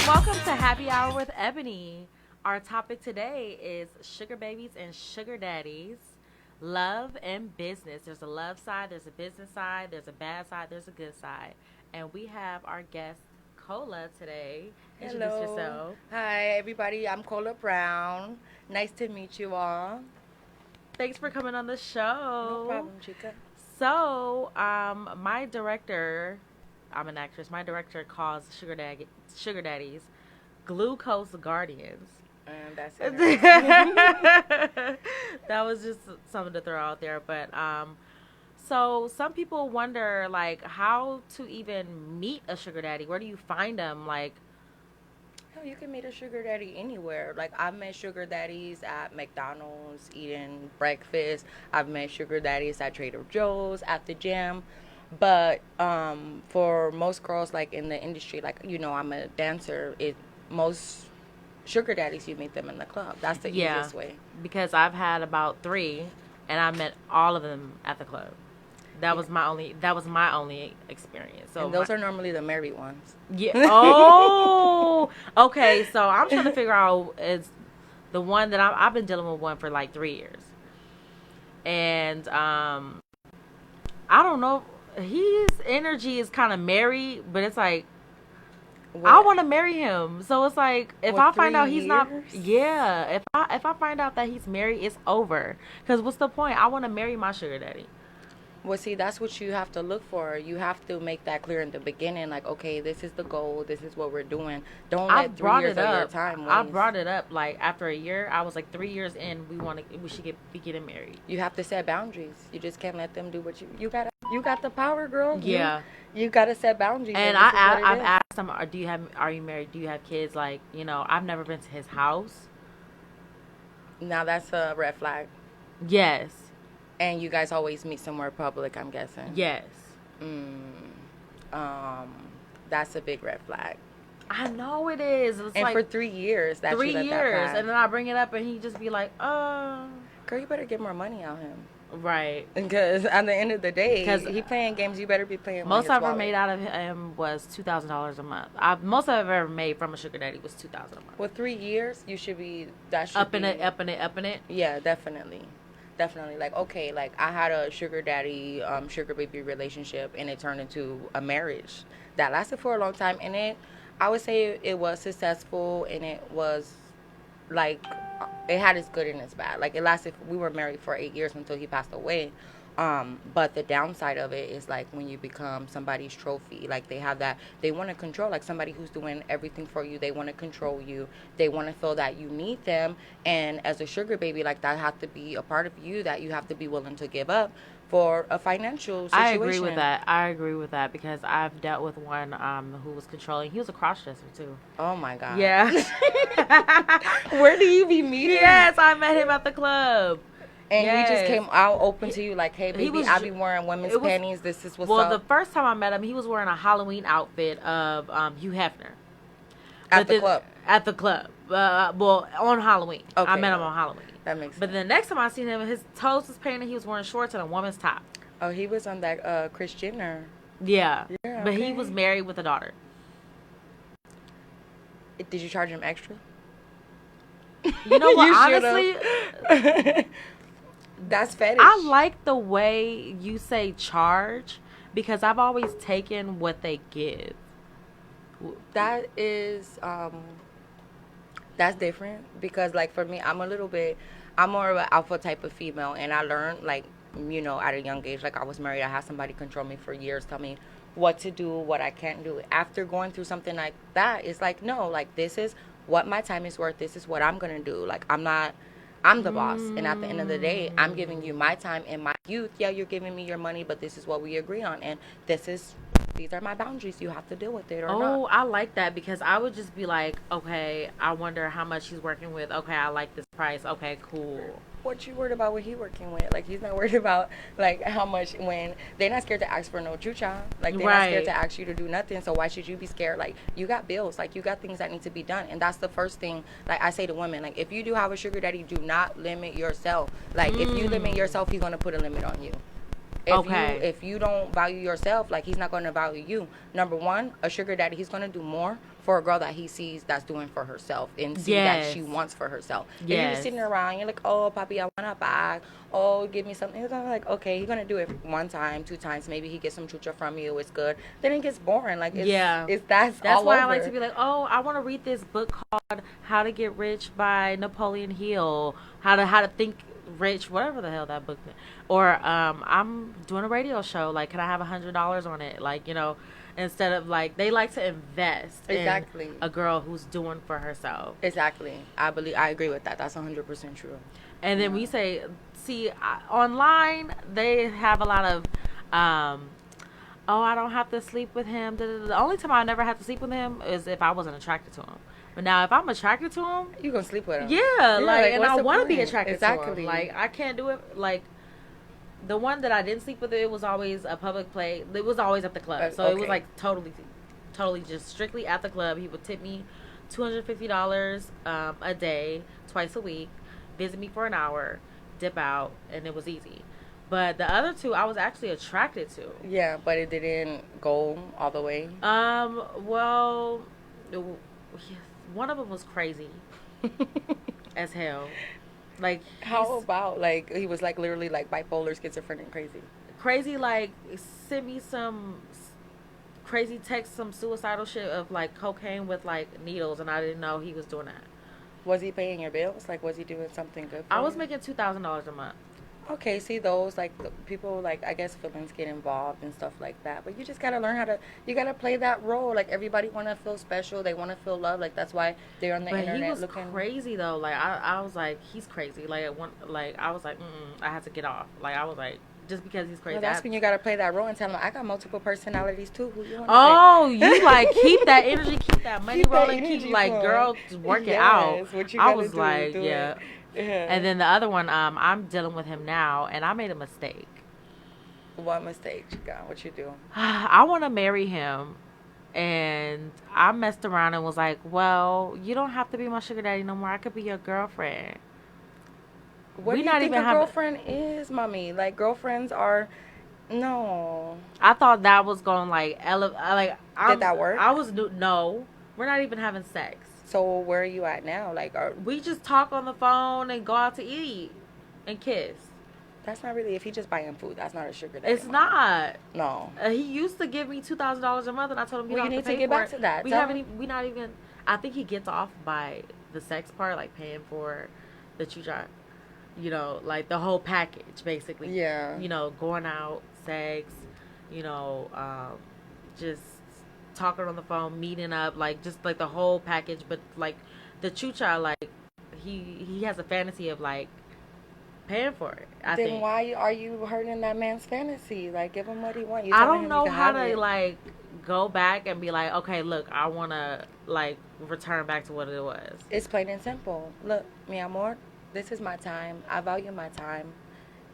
Welcome to Happy Hour with Ebony. Our topic today is sugar babies and sugar daddies, love and business. There's a love side, there's a business side, there's a bad side, there's a good side. And we have our guest, Cola, today. Introduce Hello. yourself. Hi, everybody. I'm Cola Brown. Nice to meet you all. Thanks for coming on the No show. problem, chica. So, my director, I'm an actress. My director calls sugar daddies glucose guardians. And that's it. That was just something to throw out there, but so some people wonder like how to even meet a sugar daddy. Where do you find them? Like, Hell, you can meet a sugar daddy anywhere. Like, I've met sugar daddies at McDonald's eating breakfast. I've met sugar daddies at Trader Joe's, at the gym. But for most girls, like, in the industry, like, I'm a dancer, most sugar daddies, you meet them in the club. That's the yeah, easiest way. because I've had about 3, and I met all of them at the club. That was my only experience. So And those are normally the married ones. yeah. Oh, okay. So I'm trying to figure out is the one that I've been dealing with one for like 3 years, and I don't know. His energy is kind of married, but it's like I want to marry him. So it's like if What, I find out 3 he's not, years? yeah. If I find out that he's married, it's over. Because what's the point? I want to marry my sugar daddy. Well, see, that's what you have to look for. You have to make that clear in the beginning. Like, okay, this is the goal. This is what we're doing. Don't I let 3 brought years it of your up. time I waste. brought it up like after a year. I was like 3 years in. We should be getting married. You have to set boundaries. You just can't let them do what you got. You got the power, girl. Yeah. You got to set boundaries. And this is what it I've is. asked him, are you married? Do you have kids? Like, I've never been to his house. Now that's a red flag. Yes. And you guys always meet somewhere public, I'm guessing. Yes. That's a big red flag. I know it is. It's And like for 3 years, that 3 you let that years. pass. And then I bring it up and he just be like, Girl, you better get more money out of him. right. Because at the end of the day, 'Cause he playing games, you better be playing with Most his I've ever wallet. made out of him was $2,000 a month. Most I've ever made from a sugar daddy was $2,000 a month. With 3 years, you should be, that should Up be. in it, up in it, up in it. Yeah, definitely. Definitely. Like, okay, like, I had a sugar daddy, sugar baby relationship, and it turned into a marriage. That lasted for a long time, and I would say it was successful, and it was, like, it had its good and its bad. Like, it lasted, we were married for 8 years until he passed away. But the downside of it is like when you become somebody's trophy, like they want to control, like somebody who's doing everything for you. They want to control you. They want to feel that you need them. And as a sugar baby, like that has to be a part of you that you have to be willing to give up for a financial situation. I agree with that because I've dealt with one who was controlling. He was a cross-dresser too. Oh my God. Yeah. Where do you be meeting? Yes, I met him at the club. And Yes. he just came out open to you, like, hey, He baby, was I ju- be wearing women's it was- panties. This is what's Well, up. the first time I met him, he was wearing a Halloween outfit of Hugh Hefner. At But the then- club. At the club. Well, on Halloween. I Okay. met him on Halloween. That makes sense. But the next time I seen him, his toes was painted. He was wearing shorts and a woman's top. Oh, he was on that Kris Jenner. Yeah. Yeah, But he okay. was married with a daughter. Did you charge him extra? You know what? You should've. Honestly, That's fetish. I like the way you say charge because I've always taken what they give. That is that's different because like for me, I'm more of an alpha type of female, and I learned like at a young age. Like I was married, I had somebody control me for years, tell me what to do, what I can't do. After going through something like that, it's like no, like this is what my time is worth. This is what I'm gonna do. Like I'm the boss, and at the end of the day, I'm giving you my time and my youth. Yeah, you're giving me your money, but this is what we agree on, and these are my boundaries. You have to deal with it or not. Oh, I like that because I would just be like, okay, I wonder how much he's working with. Okay, I like this price. Okay, cool. What you worried about what he working with? Like he's not worried about like how much when they're not scared to ask for no chucha. Like they're not Right. scared to ask you to do nothing. So why should you be scared? Like you got bills. Like you got things that need to be done. And that's the first thing like I say to women. Like if you do have a sugar daddy, do not limit yourself. Like if you limit yourself, he's gonna put a limit on you. Okay. If you don't value yourself, like, he's not going to value you. Number one, a sugar daddy, he's going to do more for a girl that he sees that's doing for herself and see that she wants for herself. If you're just sitting around, you're like, oh, papi, I want a bag. Oh, give me something. He's like, okay, he's going to do it one time, 2 times. Maybe he gets some chucha from you. It's good. Then it gets boring. Like, that's why over. I like to be like, oh, I want to read this book called How to Get Rich by Napoleon Hill. How to think rich, whatever the hell that book is. Or I'm doing a radio show, like, can I have $100 on it? Like, you know, instead of, like, they like to invest in a girl who's doing for herself. Exactly. I agree with that. That's 100% true. And then we say, see, online they have a lot of oh, I don't have to sleep with him. The only time I never had to sleep with him is if I wasn't attracted to him. But now, if I'm attracted to him, you gonna sleep with him. Yeah, like, and I want to be attracted to him. Like, I can't do it. Like, the one that I didn't sleep with, it was always a public play. It was always at the club, so it was like totally just strictly at the club. He would tip me $250 a day, twice a week, visit me for an hour, dip out, and it was easy. But the other two, I was actually attracted to. Yeah, but it didn't go all the way. Well, one of them was crazy as hell. Like, how about, like, he was like literally like bipolar, schizophrenic, crazy, like, sent me some crazy text, some suicidal shit of like cocaine with like needles, and I didn't know he was doing that. Was he paying your bills? Like, was he doing something good for I was making $2,000 a month. Okay, see, those, like, people, like, I guess feelings get involved and stuff like that. But you just got to learn how to, you got to play that role. Like, everybody want to feel special. They want to feel loved. Like, that's why they're on the internet looking. He was crazy, though. Like, I was like, he's crazy. Like, I was like, I had to get off. Like, I was like, just because he's crazy. Well, that's when you got to play that role and tell them, I got multiple personalities, too. Who you want to you, like, keep that energy, keep that money rolling, keep, like, girl, work it out. I was like, yeah. Yeah. And then the other one, I'm dealing with him now, and I made a mistake. What mistake you got? What you do? I want to marry him, and I messed around and was like, well, you don't have to be my sugar daddy no more. I could be your girlfriend. What do you think a girlfriend is, mommy? Like, girlfriends are... No. I thought that was going, like, did that work? No. We're not even having sex. So where are you at now? Like, we just talk on the phone and go out to eat and kiss. That's not really, if he just buying food, that's not a sugar daddy. It's not. No. He used to give me $2,000 a month, and I told him you need to get back to that. We not even. I think he gets off by the sex part, like paying for the chucha. You know, like the whole package, basically. Yeah. You know, going out, sex. You know, just talking on the phone, meeting up, like, just like the whole package. But like the chucha, like, he has a fantasy of like paying for it. I think. Why are you hurting that man's fantasy? Like, give him what he wants. I don't know how to like go back and be like, okay, look, I want to like return back to what it was. It's plain and simple. Look, mi amor, this is my time. I value my time,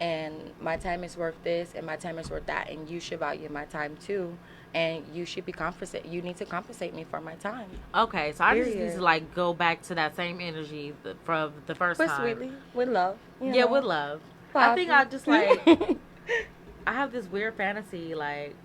and my time is worth this, and my time is worth that, and you should value my time too. And you should be compensated. You need to compensate me for my time. Okay, so I just need to like go back to that same energy from the first time. But sweetly, with love. Yeah, with love. I think I just like I have this weird fantasy like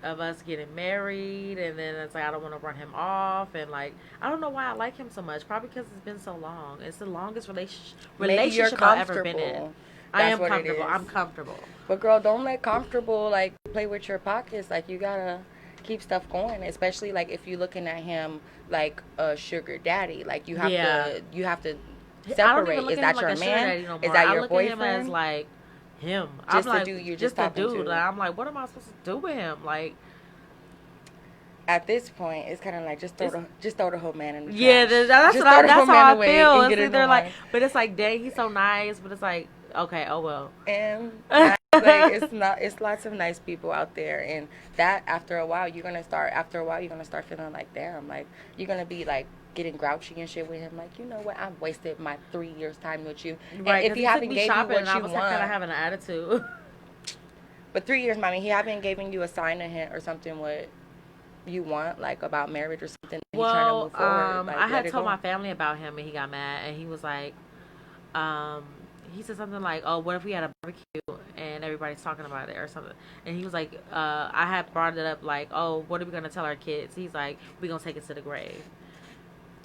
of us getting married, and then it's like I don't want to run him off, and like I don't know why I like him so much. Probably because it's been so long. It's the longest relationship I've ever been in. I am comfortable. I'm comfortable. But girl, don't let comfortable like play with your pockets. Like, you gotta keep stuff going, especially like if you're looking at him like a sugar daddy. Like, you have to separate. Is that your man? Is that your boyfriend? I look at him as like him. Just a dude. You're just a dude. Like, I'm like, what am I supposed to do with him? Like, at this point, it's kind of like just throw the whole man in the trash. Yeah, that's how I feel. It's either like, but it's like, dang, he's so nice. But it's like, okay, oh well. And like, it's lots of nice people out there, and that after a while you're gonna start feeling like, damn, like you're gonna be like getting grouchy and shit with him, like, you know what, I've wasted my 3 years time with you. Right, and if he haven't gave you what you I was want, kind of having an attitude. But 3 years, mommy, he haven't given you a sign, a hint, or something what you want, like about marriage or something. Well, trying to move forward, like, I had told my family about him, and he got mad, and he was like, he said something like, "Oh, what if we had a barbecue and everybody's talking about it or something?" And he was like, "I had brought it up like, oh, what are we gonna tell our kids?" He's like, "We gonna take it to the grave,"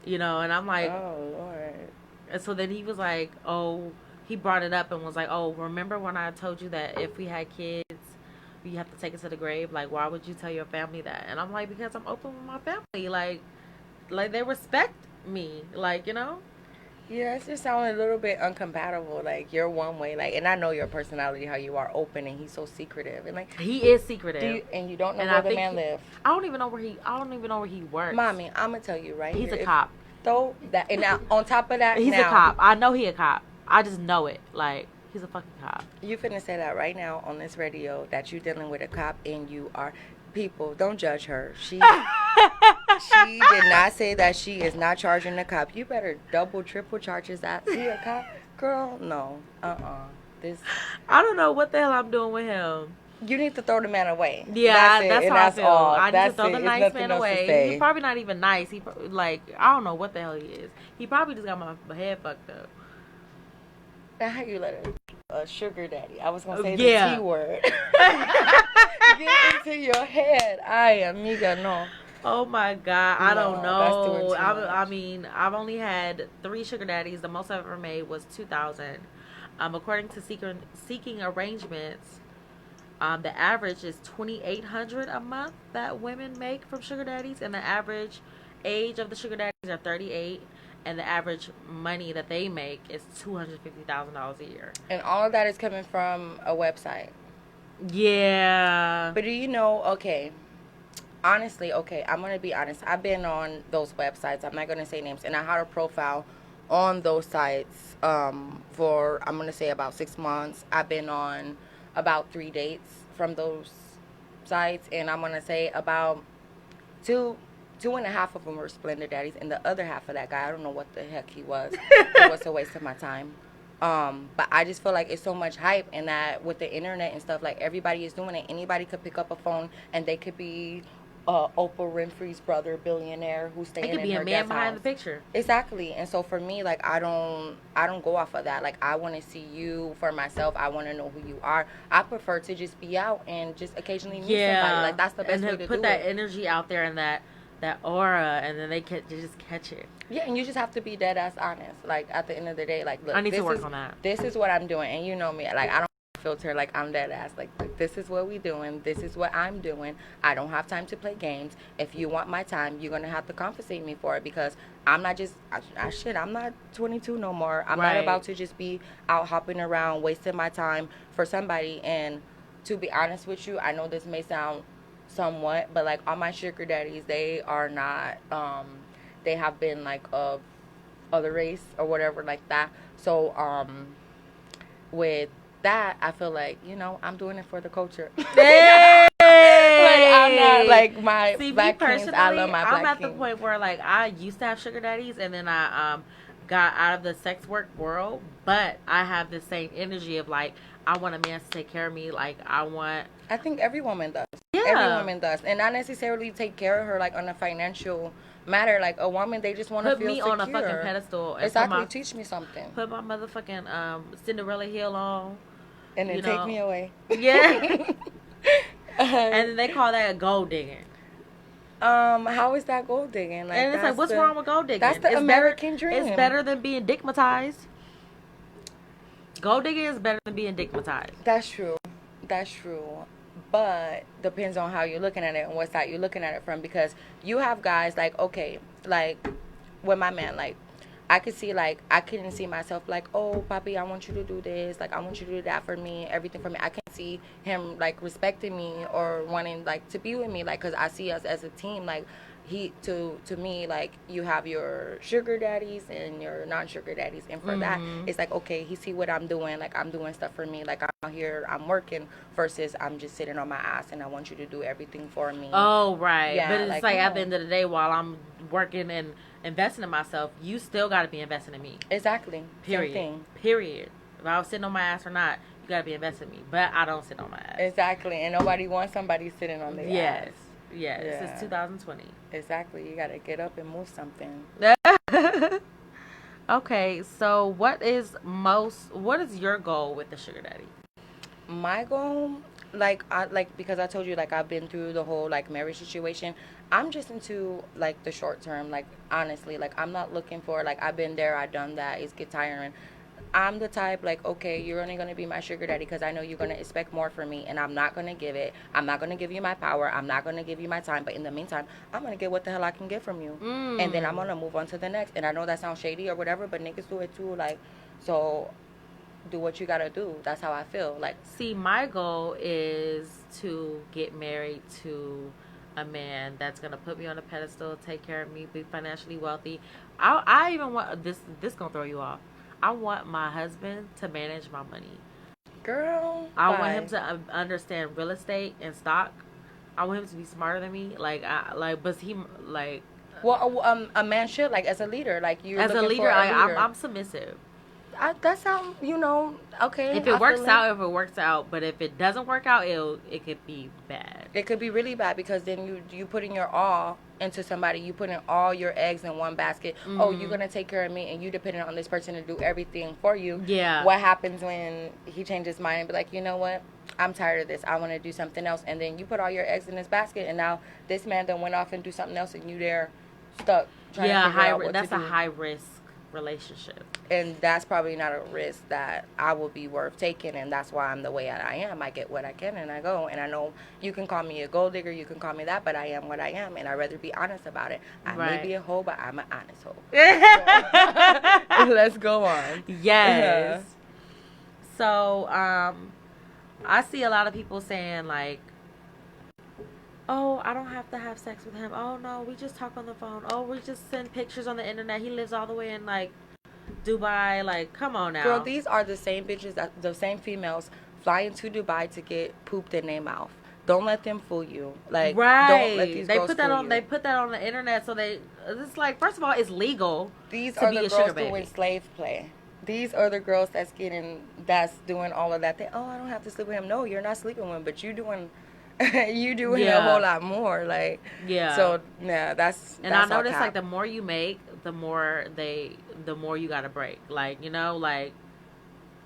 And I'm like, "Oh Lord." And so then he was like, "Oh," he brought it up and was like, "Oh, remember when I told you that if we had kids, you have to take it to the grave? Like, why would you tell your family that?" And I'm like, "Because I'm open with my family, like they respect me, Yeah, it just sounded a little bit uncompatible. Like you're one way, like, and I know your personality, how you are open, and he's so secretive, and like He is secretive, and you don't know and where the man lives. I don't even know where he works. Mommy, I'm gonna tell you right He's here. a cop. Though that, and now on top of that, He's a cop. I know he a cop. I just know it. Like, he's a fucking cop. You finna say that right now on this radio that you dealing with a cop and you are. People, don't judge her. She did not say that she is not charging the cop. You better double, triple charges that. See a cop, girl? No, This. I don't know what the hell I'm doing with him. You need to throw the man away. Yeah, that's how I feel. All. I need that's to throw the nice man away. He's probably not even nice. I don't know what the hell he is. He probably just got my head fucked up. Now, how you let a sugar daddy? I was gonna say the T word. Get into your head. Ay, amiga, no. Oh my God, I don't know. That's too much. I mean, I've only had 3 sugar daddies. The most I've ever made was 2,000. According to Seeking Arrangements, the average is 2,800 a month that women make from sugar daddies, and the average age of the sugar daddies are 38, and the average money that they make is $250,000 a year. And all of that is coming from a website. Yeah. But do you know? Okay. Honestly, okay, I'm going to be honest. I've been on those websites. I'm not going to say names. And I had a profile on those sites for, I'm going to say, about 6 months. I've been on about 3 dates from those sites. And I'm going to say about two and a half of them were Splendor Daddies. And the other half of that guy, I don't know what the heck he was. It was a waste of my time. But I just feel like it's so much hype, and that with the internet and stuff, like, everybody is doing it. Anybody could pick up a phone and they could be Oprah Winfrey's brother, billionaire, who's staying in her guest house. It could be a man behind the picture. Exactly. And so for me, like, I don't go off of that. Like, I want to see you for myself. I want to know who you are. I prefer to just be out and just occasionally meet somebody. Like, that's the best way to do it. And put that energy out there and that aura, and then they just catch it. Yeah, and you just have to be dead ass honest. Like, at the end of the day, like, look, I need to work on that. This is what I'm doing, and you know me. Like, I don't filter. Like, I'm dead ass. Like, this is what we doing. This is what I'm doing. I don't have time to play games. If you want my time, you're gonna have to compensate me for it, because I'm not just I'm not 22 no more. I'm not about to just be out hopping around wasting my time for somebody. And to be honest with you, I know this may sound somewhat, but like, all my sugar daddies, they are not they have been like of other race or whatever like that. So with that, I feel like, I'm doing it for the culture. Hey! Like, I'm not like my black kings. I love my black I'm at king. the point where, like, I used to have sugar daddies, and then I got out of the sex work world, but I have the same energy of, like, I want a man to take care of me. Like, I think every woman does. Yeah. Every woman does. And not necessarily take care of her, like, on a financial matter. Like, a woman, they just want to feel secure. Put me on a fucking pedestal. Exactly. Teach me something. Put my motherfucking Cinderella heel on. And then take me away. Yeah. And then they call that a gold digging. How is that gold digging? Like, and it's like, what's wrong with gold digging? That's the American dream. It's better than being dickmatized. Gold digging is better than being dickmatized. That's true. But depends on how you're looking at it and what side you're looking at it from. Because you have guys, like, okay, like, with my man, like, I could see, like, I couldn't see myself, like, oh, papi, I want you to do this. Like, I want you to do that for me, everything for me. I can't see him, like, respecting me or wanting, like, to be with me, like, because I see us as a team. Like, to me, like, you have your sugar daddies and your non-sugar daddies. And for that, it's like, okay, he see what I'm doing. Like, I'm doing stuff for me. Like, I'm out here, I'm working, versus I'm just sitting on my ass and I want you to do everything for me. Oh, right. Yeah, but it's like at the end of the day, while I'm working and investing in myself, you still got to be investing in me. Exactly. Period. Same thing. Period. If I was sitting on my ass or not, you got to be investing in me. But I don't sit on my ass. Exactly. And nobody wants somebody sitting on their ass. Yes. This is 2020. Exactly. You got to get up and move something. Okay, so what is your goal with the sugar daddy? My goal, like because I told you like I've been through the whole like marriage situation. I'm just into like the short term. Like honestly, like I'm not looking for like I've been there, I've done that. It's get tiring. I'm the type like, okay, you're only gonna be my sugar daddy because I know you're gonna expect more from me, and I'm not gonna give it. I'm not gonna give you my power. I'm not gonna give you my time. But in the meantime, I'm gonna get what the hell I can get from you, and then I'm Mm. gonna move on to the next. And I know that sounds shady or whatever, but niggas do it too. Like, so do what you gotta do. That's how I feel. Like, See, my goal is to get married to a man that's gonna put me on a pedestal, take care of me, be financially wealthy. I even want this. This gonna throw you off. I want my husband to manage my money. girl, I want him bye. to understand real estate and stock. I want him to be smarter than me. But he like Well, a man should like as a leader. Like you're as a looking for leader. a I'm leader. submissive. That sound, okay. If it I works feel it. out, if it works out. But if it doesn't work out, it could be bad. It could be really bad because then you putting your all into somebody. You putting all your eggs in one basket. Oh, you're Mm-hmm. gonna take care of me, and you depending on this person to do everything for you. Yeah. What happens when he changes his mind and be like, you know what? I'm tired of this. I want to do something else. And then you put all your eggs in this basket, and now this man done went off and do something else, and you there stuck trying to Yeah, figure out what to that's a do. high risk relationship. And that's probably not a risk that I will be worth taking, and that's why I'm the way that I am. I get what I can and I go, and I know you can call me a gold digger, you can call me that, but I am what I am, and I'd rather be honest about it. I may be Right. a hoe, but I'm an honest hoe. Let's go on. Yes. So, I see a lot of people saying like, "Oh, I don't have to have sex with him. Oh no, we just talk on the phone. Oh, we just send pictures on the internet. He lives all the way in like Dubai. Like, come on now." Girl, these are the same bitches, the same females flying to Dubai to get pooped in their mouth. Don't let them fool you. Like, don't let Right. these They girls put that fool on. you. They put that on the internet. So it's like, first of all, it's legal These to are be the a sugar girls baby. doing slave play. These are the girls that's doing all of that. Oh, I don't have to sleep with him. No, you're not sleeping with him, but you doing, you doing a whole lot more. Like, Yeah. so yeah, that's And that's I all noticed cap. like the more you make, the more you gotta break. Like, like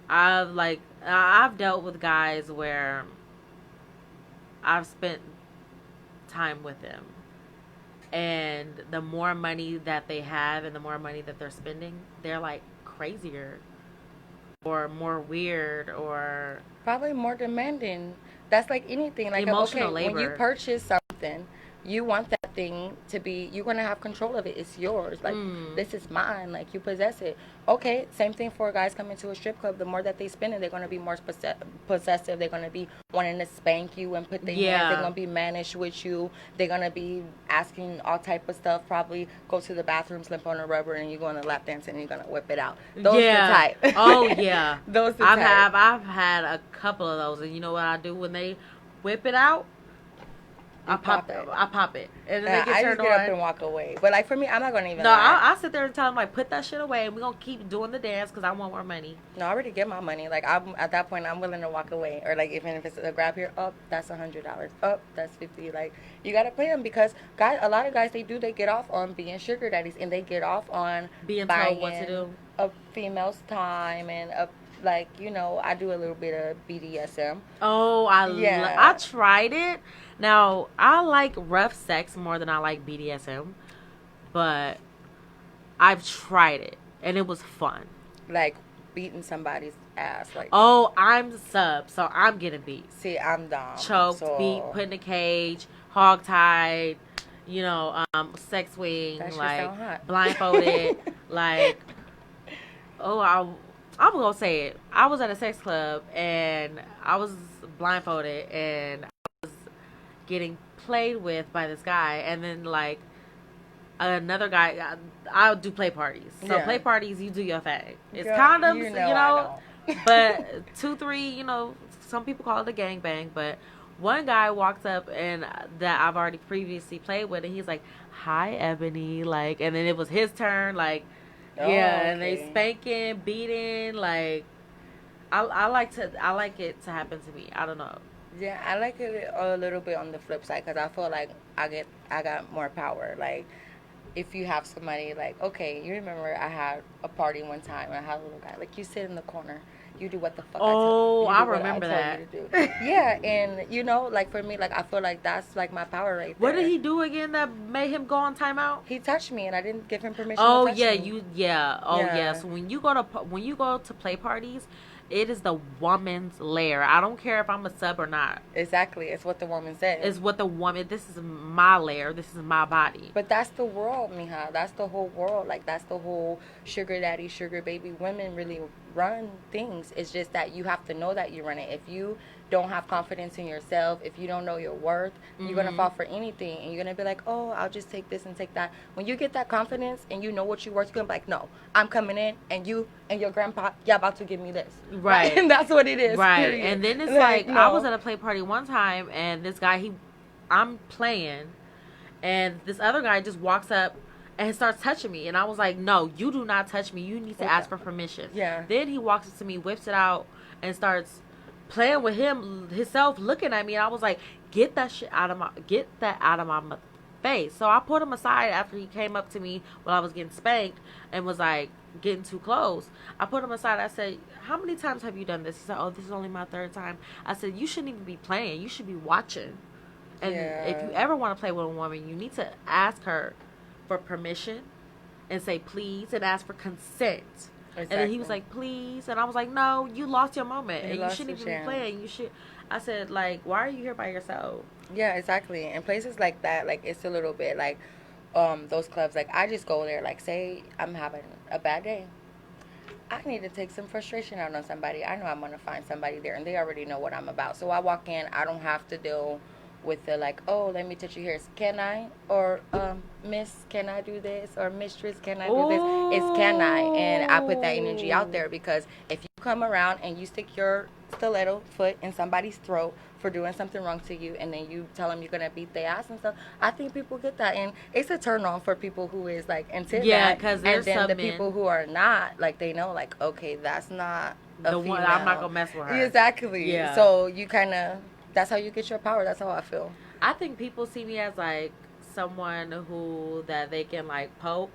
I've dealt with guys where I've spent time with them, and the more money that they have and the more money that they're spending, they're like crazier or more weird or Probably more demanding. That's like anything. Like, emotional okay, when you labor. purchase something, you want that thing to be, you're going to have control of it. It's yours. Like, Mm. this is mine. Like, you possess it. Okay, same thing for guys coming to a strip club. The more that they spend it, they're going to be more possessive. They're going to be wanting to spank you and put their hands. They're going to be mannish with you. They're going to be asking all type of stuff. Probably go to the bathroom, slip on a rubber, and you're going to lap dance and you're going to whip it out. Those Yeah. the type. Oh yeah. Those the type. I've had a couple of those, and you know what I do when they whip it out? I pop it, and then Yeah, they I get just turned get on. up and walk away. But like for me, I'm not gonna even. No, lie. I'll sit there and tell them like, put that shit away, and we're gonna keep doing the dance because I want more money. No, I already get my money. Like I'm at that point, I'm willing to walk away. Or like even if it's a grab here, up that's $100. Up that's 50. Like you gotta play them because guys, a lot of guys they get off on being sugar daddies and they get off on Being buying told what to do. a female's time and like I do a little bit of BDSM. Oh, Yeah. I tried it. Now I like rough sex more than I like BDSM, but I've tried it and it was fun. Like beating somebody's ass. Like Oh, I'm the sub, so I'm getting beat. see, I'm dumb. Choked, so beat, put in a cage, hog tied, sex swing, That shit like sound hot. blindfolded, like I'm gonna say it. I was at a sex club and I was blindfolded and I was getting played with by this guy, and then like another guy. I'll do play parties. So Yeah. play parties, you do your thing. It's Girl, condoms, you know I don't. but 2, 3, some people call it a gangbang, but one guy walks up and that I've already previously played with, and he's like, "Hi, Ebony," like, and then it was his turn, like, Oh, yeah, and they okay. spanking, beating, like, I like it to happen to me. I don't know. Yeah, I like it a little bit on the flip side because I feel like I got more power. Like if you have somebody like, okay, you remember I had a party one time and I had a little guy, like, you sit in the corner. You do what the fuck I remember that. you to do. Yeah, and you know, like for me, like I feel like that's like my power right there. What did he do again that made him go on timeout? He touched me and I didn't give him permission Oh to touch yeah, me. yeah. So when you go to play parties, it is the woman's lair. I don't care if I'm a sub or not. Exactly. It's what the woman said. It's what the woman, this is my lair. This is my body. But that's the world, mija. That's the whole world. Like, that's the whole sugar daddy, sugar baby. Women really run things. It's just that you have to know that you run it. If you don't have confidence in yourself, if you don't know your worth, you're going to fall for anything. And you're going to be like, oh, I'll just take this and take that. When you get that confidence and you know what you're worth, you're going to be like, no, I'm coming in and you and your grandpa, y'all about to give me this. Right. And that's what it is. Right. Period. And then it's no. I was at a play party one time and this guy, I'm playing and this other guy just walks up and starts touching me. And I was like, no, you do not touch me. You need to ask for permission. Yeah. Then he walks up to me, whips it out, and starts playing with himself, looking at me. And I was like, get that out of my face. So I put him aside after he came up to me when I was getting spanked and was like getting too close. I put him aside. I said, how many times have you done this? He said, oh, this is only my third time. I said, you shouldn't even be playing. You should be watching. And if you ever want to play with a woman, you need to ask her for permission and say please and ask for consent. Exactly. And then he was like, please. And I was like, no, you lost your moment. And you shouldn't even be playing. You should. I said, like, why are you here by yourself? Yeah, exactly. And places like that, like, it's a little bit like those clubs. Like, I just go there, like, say I'm having a bad day. I need to take some frustration out on somebody. I know I'm going to find somebody there, and they already know what I'm about. So I walk in. I don't have to deal with the, like, oh, let me touch you here. Can I? Or, miss, can I do this? Or mistress, can I do this? It's can I? And I put that energy out there because if you come around and you stick your stiletto foot in somebody's throat for doing something wrong to you and then you tell them you're going to beat their ass and stuff, I think people get that. And it's a turn on for people who is, like, into yeah, that. Because and then the men, people who are not, like, they know, like, okay, that's not a the female. one, I'm not going to mess with her. Exactly. Yeah. So you kind of... That's how you get your power. That's how I feel. I think people see me as, like, someone that they can, like, poke.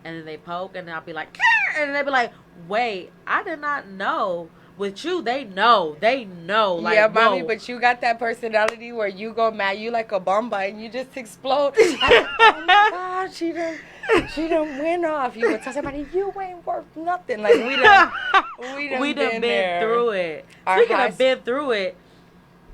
And then they poke. And then I'll be like, Kar! And then they'll be like, wait, I did not know. With you, they know. They know. Like, yeah, mommy, whoa. But you got that personality where you go mad. You like a bomba and you just explode. Like, oh, my God. She done went off. You would tell somebody, you ain't worth nothing. Like, we done been through it. Our Speaking of been through it.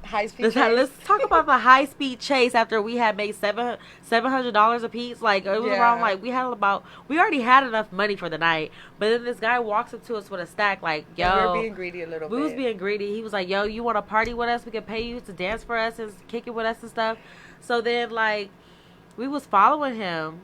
High-speed chase. Let's talk about the high-speed chase after we had made $700 a piece. Like, it was around, like, we already had enough money for the night. But then this guy walks up to us with a stack, like, yo. And we were being greedy a little bit. We was being greedy. He was like, yo, you want to party with us? We can pay you to dance for us and kick it with us and stuff. So then, like, we was following him.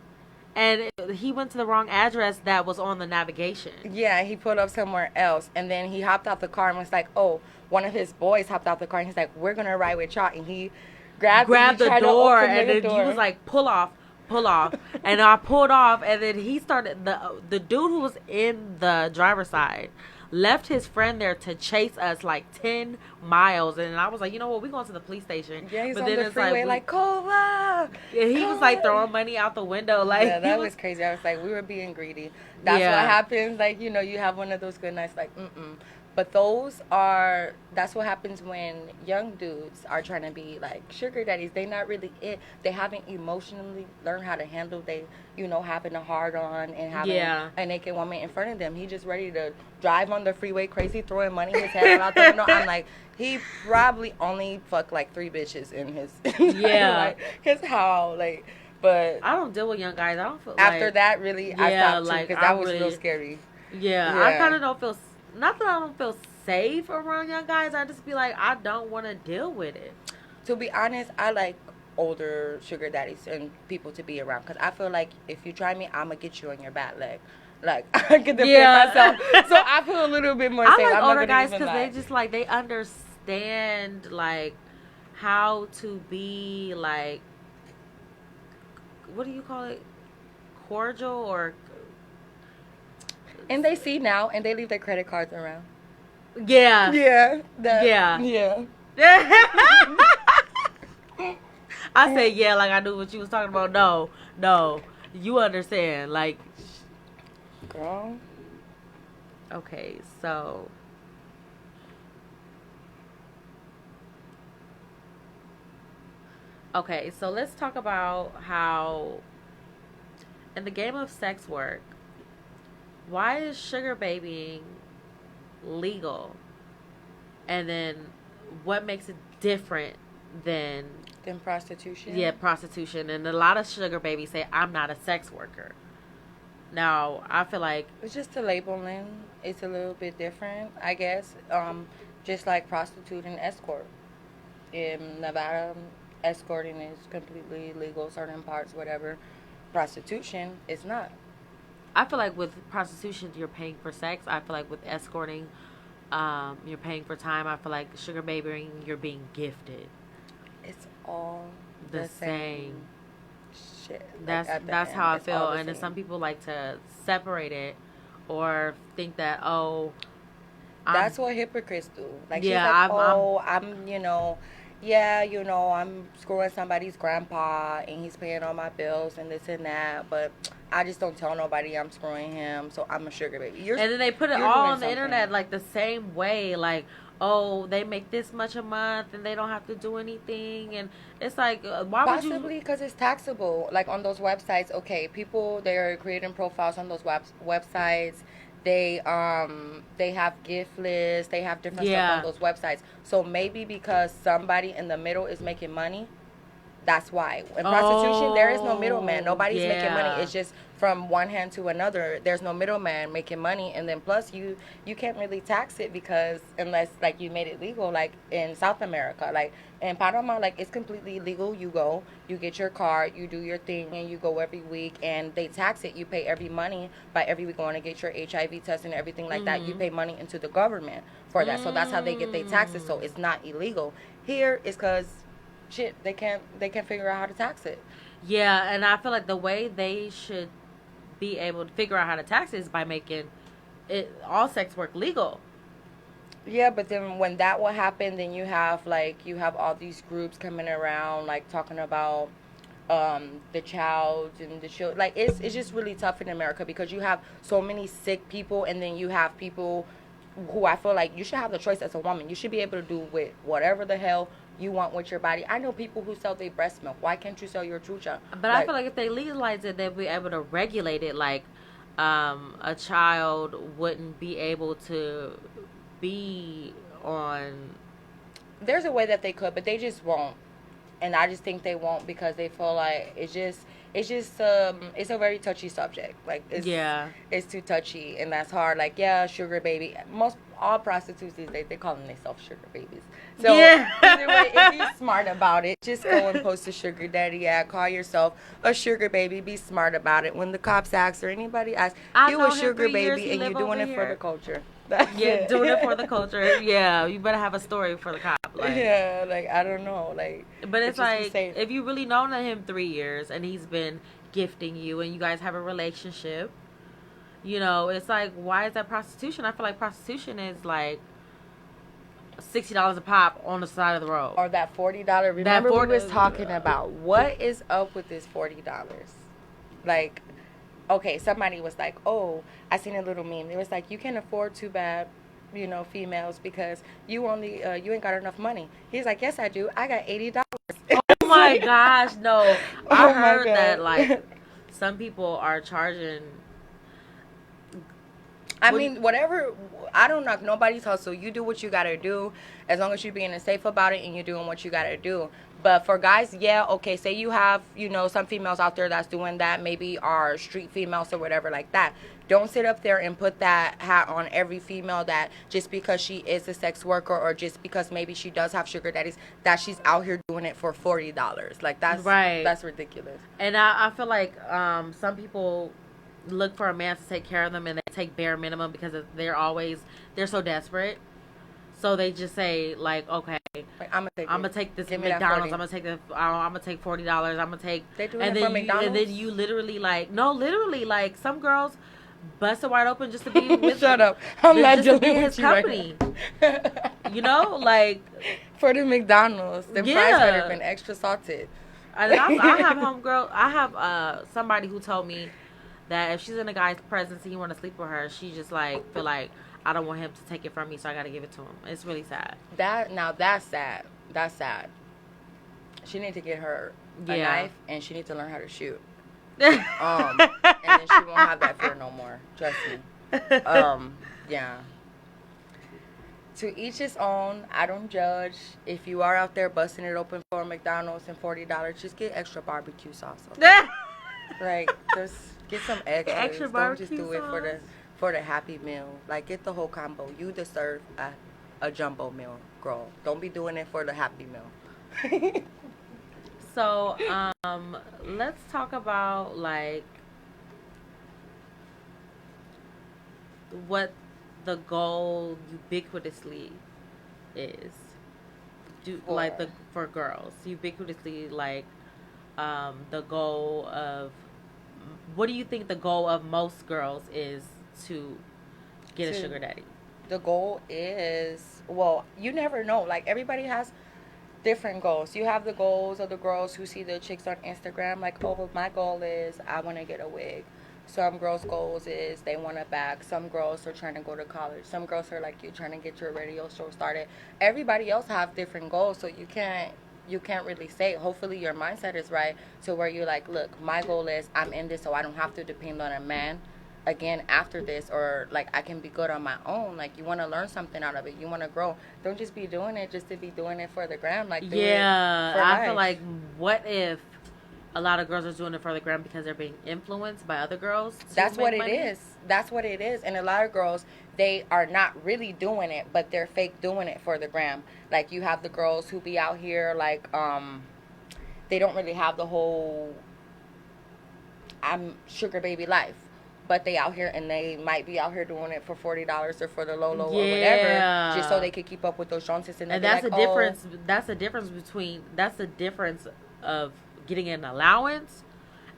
And he went to the wrong address that was on the navigation. Yeah, he pulled up somewhere else. And then he hopped out the car and was like, oh, one of his boys hopped out the car. And he's like, we're going to ride with y'all. And he grabbed the door. And then he was like, pull off. And I pulled off. And then he started, the dude who was in the driver's side left his friend there to chase us like 10 miles. And I was like, you know what? We're going to the police station. Yeah, he's but on then the freeway like, Cola. Yeah, he was like throwing money out the window. Like, yeah, that was crazy. I was like, we were being greedy. That's what happens. Like, you know, you have one of those good nights like, But that's what happens when young dudes are trying to be like sugar daddies. They not really it. They haven't emotionally learned how to handle having a hard on and having a naked woman in front of them. He just ready to drive on the freeway crazy, throwing money in his head out the window. I'm like, he probably only fucked like 3 bitches in his life. Cause how like. But I don't deal with young guys. I don't feel after that really I stopped too because that was real scary. Yeah, I kind of don't feel. Not that I don't feel safe around young guys. I just be like, I don't want to deal with it. To be honest, I like older sugar daddies and people to be around. Because I feel like if you try me, I'm going to get you on your bad leg. Like, I can defend myself. So I feel a little bit more safe. I like older guys because they just, like, they understand, like, how to be, like, what do you call it? Cordial or... And they see now, and they leave their credit cards around. Yeah. Yeah. Yeah. I said, yeah, like I knew what you was talking about. No. You understand, like, Girl. okay, so let's talk about how in the game of sex work, why is sugar babying legal? And then what makes it different than Then prostitution. prostitution? And a lot of sugar babies say I'm not a sex worker. Now, I feel like It's just the labeling. It's a little bit different, I guess. Just like prostitute and escort. In Nevada, escorting is completely legal, certain parts, whatever. Prostitution is not. I feel like with prostitution you're paying for sex. I feel like with escorting, you're paying for time. I feel like sugar babying you're being gifted. It's all The same. shit. That's Like, at the that's end, how I it's feel. all the And then same. some people like to separate it, or think that That's what hypocrites do. Like, Yeah, she's like, I'm I'm screwing somebody's grandpa and he's paying all my bills and this and that, but I just don't tell nobody I'm screwing him, so I'm a sugar baby. and then they put it you're all doing on the something. internet like the same way, like, oh, they make this much a month and they don't have to do anything, and it's like, why would Possibly you? because it's taxable. Like on those websites, okay, people they're creating profiles on those websites. They have gift lists. They have different Yeah. stuff on those websites. So maybe because somebody in the middle is making money, that's why. In prostitution, there is no middleman. Nobody's making yeah. money. It's just from one hand to another. There's no middleman making money, and then plus you can't really tax it because unless like you made it legal, like in South America, like in Panama, like it's completely legal. You go, you get your card, you do your thing, and you go every week, and they tax it. You pay every money by every week going to get your HIV test and everything like that. You pay money into the government for that, so that's how they get their taxes. So it's not illegal. Here is because shit they can't figure out how to tax it. Yeah, and I feel like the way they should be able to figure out how to tax it is by making it all sex work legal. Yeah, but then when that will happen, then you have all these groups coming around like talking about the child and the children. Like it's just really tough in America because you have so many sick people, and then you have people who I feel like you should have the choice as a woman. You should be able to do with whatever the hell you want with your body. I know people who sell their breast milk. Why can't you sell your chucha? But I feel like if they legalize it, they'll be able to regulate it. Like, a child wouldn't be able to be on. there's a way that they could, but they just won't. And I just think they won't because they feel like it's a very touchy subject. Like it's too touchy and that's hard. Like sugar baby. Most all prostitutes these days they calling themselves sugar babies. So either way, if you're smart about it, just go and post a sugar daddy ad. Call yourself a sugar baby. Be smart about it. When the cops ask or anybody asks, you a sugar baby and you're doing it for the culture. Yeah, doing it for the culture. Yeah, you better have a story for the cop. Like, yeah, like I don't know, like. but it's just like insane. if you really known him 3 years and he's been gifting you and you guys have a relationship, it's like, why is that prostitution? I feel like prostitution is like $60 a pop on the side of the road. Or that $40. Remember we was talking about what is up with this $40? Like, okay, somebody was like, oh, I seen a little meme. It was like, you can't afford too bad, females because you only you ain't got enough money. He's like, yes, I do. I got $80. Oh my gosh, no! I Oh my heard God. that like some people are charging. I mean, whatever. I don't knock nobody's hustle. You do what you gotta do, as long as you're being safe about it and you're doing what you gotta do. But for guys, yeah, okay. Say you have, some females out there that's doing that, maybe are street females or whatever like that. Don't sit up there and put that hat on every female that just because she is a sex worker or just because maybe she does have sugar daddies that she's out here doing it for $40. Like that's Right. That's ridiculous. And I feel like some people look for a man to take care of them and they take bare minimum because they're so desperate. So they just say like, okay, Like, I'm gonna take this Give me that McDonald's. 40. I'm gonna take $40. I'm gonna take. They do and it then for McDonald's? And then you literally like some girls bust it wide open just to be with. Shut up! I'm not just to be dealing in with his you right company. now. Like For the McDonald's, the fries Yeah. better have been extra salted. I have homegirl. I have somebody who told me that if she's in a guy's presence and he want to sleep with her, she just like feel like I don't want him to take it from me, so I got to give it to him. It's really sad. That's sad. That's sad. She need to get her a knife, and she needs to learn how to shoot. And then she won't have that fear no more. Trust me. Yeah. To each his own. I don't judge. If you are out there busting it open for a McDonald's and $40, just get extra barbecue sauce. Okay? Like, just get some extras. Extra barbecue Don't just do sauce. it for the Happy Meal. Like, get the whole combo. You deserve a jumbo meal, girl. Don't be doing it for the Happy Meal. So, let's talk about like what the goal ubiquitously is. For girls, ubiquitously like the goal of what do you think the goal of most girls is to get a sugar daddy? The goal is, well, you never know. Like, everybody has different goals. You have the goals of the girls who see the chicks on Instagram, like, oh, my goal is I want to get a wig. Some girls' goals is they want a bag. Some girls are trying to go to college. Some girls are like you, trying to get your radio show started. Everybody else have different goals, so you can't really say. Hopefully your mindset is right to where you're like, look, my goal is I'm in this so I don't have to depend on a man again after this, or like I can be good on my own. Like, you want to learn something out of it, you want to grow. Don't just be doing it just to be doing it for the gram. Like, do it for I life. feel like what if a lot of girls are doing it for the gram because they're being influenced by other girls? That's what it is. That's what it is. And a lot of girls, they are not really doing it, but they're fake doing it for the gram. Like, you have the girls who be out here like they don't really have the whole I'm sugar baby life, but they out here and they might be out here doing it for $40 or for the low or whatever, just so they could keep up with those Joneses. And that's the difference. That's the difference of getting an allowance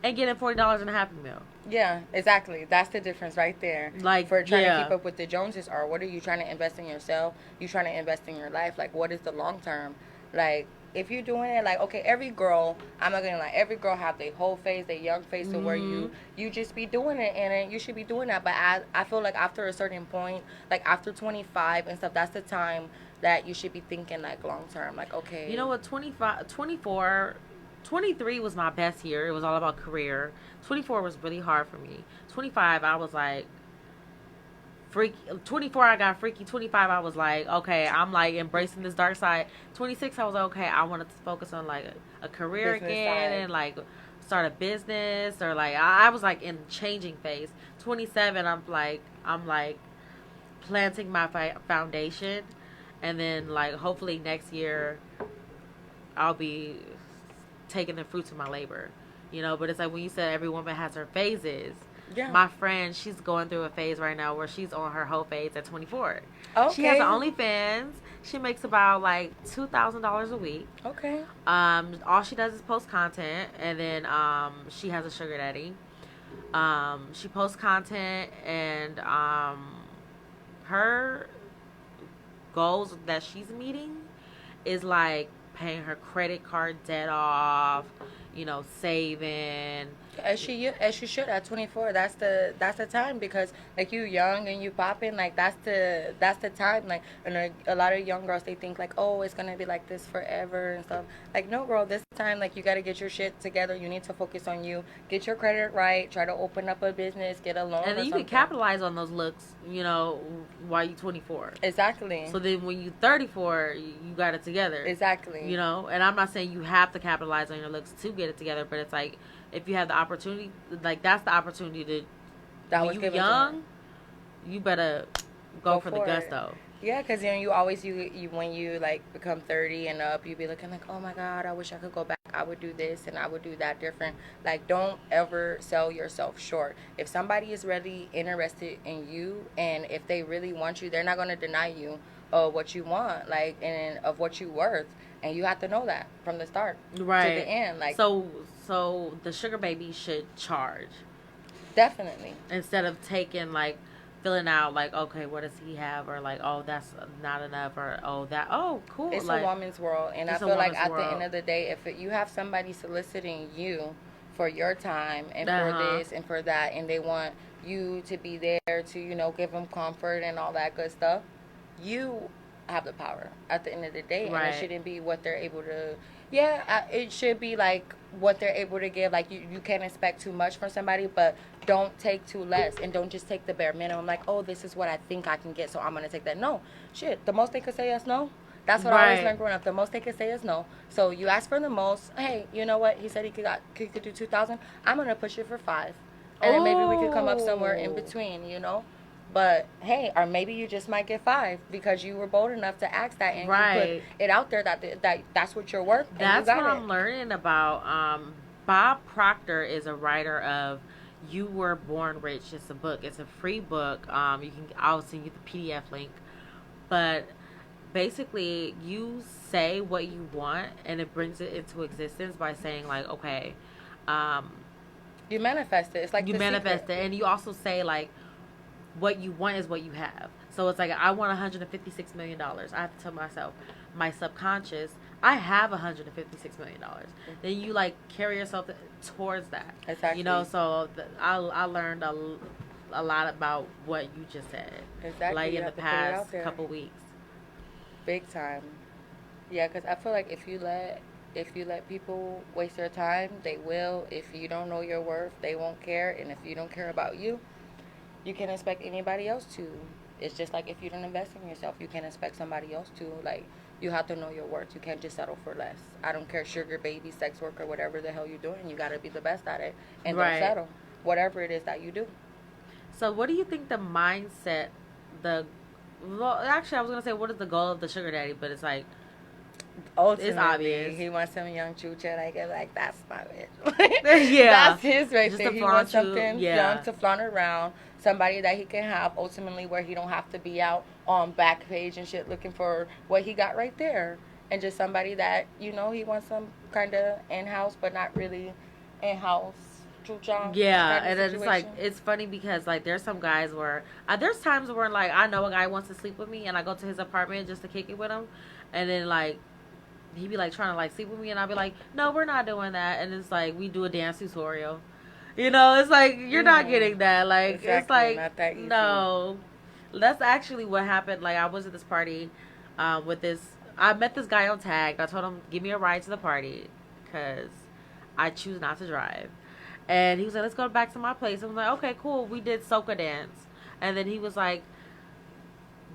and getting $40 in a Happy Meal. Yeah, exactly. That's the difference right there. Like, for trying to keep up with the Joneses, or what are you trying to invest in yourself? You trying to invest in your life? Like, what is the long term? Like, if you're doing it, like, okay, every girl, I'm not gonna lie, every girl have their whole face, their young face, to where you just be doing it, and you should be doing that. But I feel like after a certain point, like after 25 and stuff, that's the time that you should be thinking like long term. Like, okay, you know what, 25, 24, 23 was my best year. It was all about career. 24 was really hard for me. 25, I was like freaky. 24, I got freaky. 25, I was like, okay, I'm like embracing this dark side. 26, I was like, okay, I wanted to focus on like a career Business again side. and like start a business, or like I was like in changing phase. 27, I'm like planting my foundation, and then like hopefully next year I'll be taking the fruits of my labor, you know. But it's like when you said every woman has her phases. Yeah. My friend, she's going through a phase right now where she's on her whole phase at 24. Okay. She has OnlyFans. She makes about like $2,000 a week. Okay. All she does is post content, and then she has a sugar daddy. She posts content, and her goals that she's meeting is like paying her credit card debt off, you know, saving. As she should at 24. That's the time, because like you young and you popping, like that's the time. Like, and a lot of young girls, they think like, oh, it's gonna be like this forever and stuff. Like, no, girl, this time, like, you gotta get your shit together. You need to focus on you, get your credit right, try to open up a business, get a loan, and then you can capitalize on those looks, you know, while you're 24. Exactly. So then when you're 34, you got it together. Exactly. You know, and I'm not saying you have to capitalize on your looks to get it together, but it's like, if you have the opportunity, like, that's the opportunity to, when you young, you better go for the gusto. Yeah, because you always, you when you like become 30 and up, you be looking like, oh my God, I wish I could go back. I would do this and I would do that different. Like, don't ever sell yourself short. If somebody is really interested in you, and if they really want you, they're not going to deny you what you want, like, and of what you worth. And you have to know that from the start right to the end. Like, so the sugar baby should charge, definitely, instead of taking like filling out like, okay, what does he have, or like, oh, that's not enough, or oh, cool. It's like, a woman's world, and I it's a feel like woman's at the world. end of the day, if you have somebody soliciting you for your time and for Uh-huh. this and for that, and they want you to be there to, you know, give them comfort and all that good stuff, you have the power at the end of the day, and Right. it shouldn't be what they're able to. Yeah, it should be like what they're able to give. Like you can't expect too much from somebody, but don't take too less, and don't just take the bare minimum. Like, oh, this is what I think I can get, so I'm gonna take that. No, shit. The most they could say is no. That's what I always Right. learned growing up. The most they could say is no. So you ask for the most. Hey, you know what? He said he could do 2,000. I'm gonna push it for 5, and then maybe we could come up somewhere in Oh. between. You know. But hey, or maybe you just might get 5 because you were bold enough to ask that, and you Right. put it out there that's what you're worth. And That's you got what it. I'm learning about. Bob Proctor is a writer of "You Were Born Rich." It's a book. It's a free book. I'll send you the PDF link. But basically, you say what you want, and it brings it into existence by saying like, okay, um, You manifest it. It's like you The manifest Secret. it, and you also say like, what you want is what you have. So it's like, I want $156 million. I have to tell myself, my subconscious, I have $156 million. Then you like carry yourself towards that. Exactly. You know, so I learned a lot about what you just said. Exactly. Like You in the have to put it out past there. couple weeks. Big time. Yeah, because I feel like if you let people waste their time, they will. If you don't know your worth, they won't care. And if you don't care about you, you can't expect anybody else to. It's just like if you don't invest in yourself, you can't expect somebody else to. Like, you have to know your worth. You can't just settle for less. I don't care, sugar baby, sex worker, whatever the hell you're doing. You got to be the best at it. And Right. don't settle. Whatever it is that you do. So what do you think the mindset, well, actually I was going to say, what is the goal of the sugar daddy? But it's like, Ultimately, obvious. he wants some young chucha like that's my bitch. Yeah. That's his right Just there. to He flaunt wants you, something yeah. young to flaunt around, somebody that he can have ultimately where he don't have to be out on Backpage and shit looking for what he got right there, and just somebody that, you know, he wants some kind of in-house but not really in-house chucha. Yeah, kind and of then it's like, situation. it's funny because like there's some guys where there's times where like I know a guy wants to sleep with me and I go to his apartment just to kick it with him, and then like he be like trying to like sleep with me and I'll be like, no, we're not doing that, and it's like we do a dance tutorial, you know. It's like you're not getting that, like it's Exactly, like not that easy. no. That's actually what happened. Like I was at this party with this, I met this guy on Tag. I told him give me a ride to the party because I choose not to drive. And he was like, let's go back to my place. I was like, okay, cool. We did soca dance. And then he was like,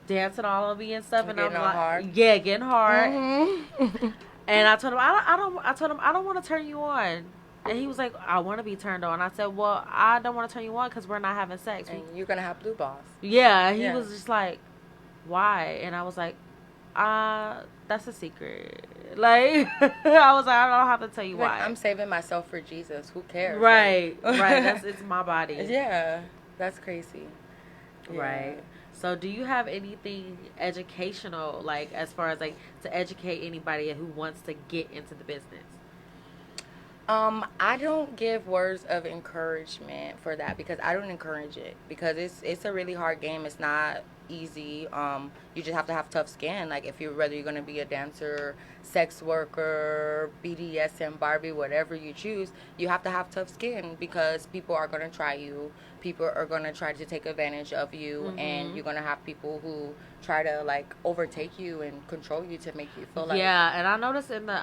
dancing all on me and stuff. And Getting I'm all like, hard. yeah, getting hard. Mm-hmm. And I told him, I told him, I don't want to turn you on. And he was like, I want to be turned on. I said, well, I don't want to turn you on because we're not having sex. And you're gonna have blue balls. Yeah. He Yeah. was just like, why? And I was like, that's a secret. Like, I was like, I don't have to tell you Like, why. I'm saving myself for Jesus. Who cares? Right, Like- right. It's my body. Yeah, that's crazy. Yeah. Right. So, do you have anything educational, like as far as like to educate anybody who wants to get into the business? I don't give words of encouragement for that because I don't encourage it because it's a really hard game. It's not easy. You just have to have tough skin. Like if you're whether you're gonna be a dancer, sex worker, BDSM, Barbie, whatever you choose, you have to have tough skin because people are gonna try you. People are gonna try to take advantage of you, and you're gonna have people who try to like overtake you and control you to make you feel like Yeah, and I noticed in the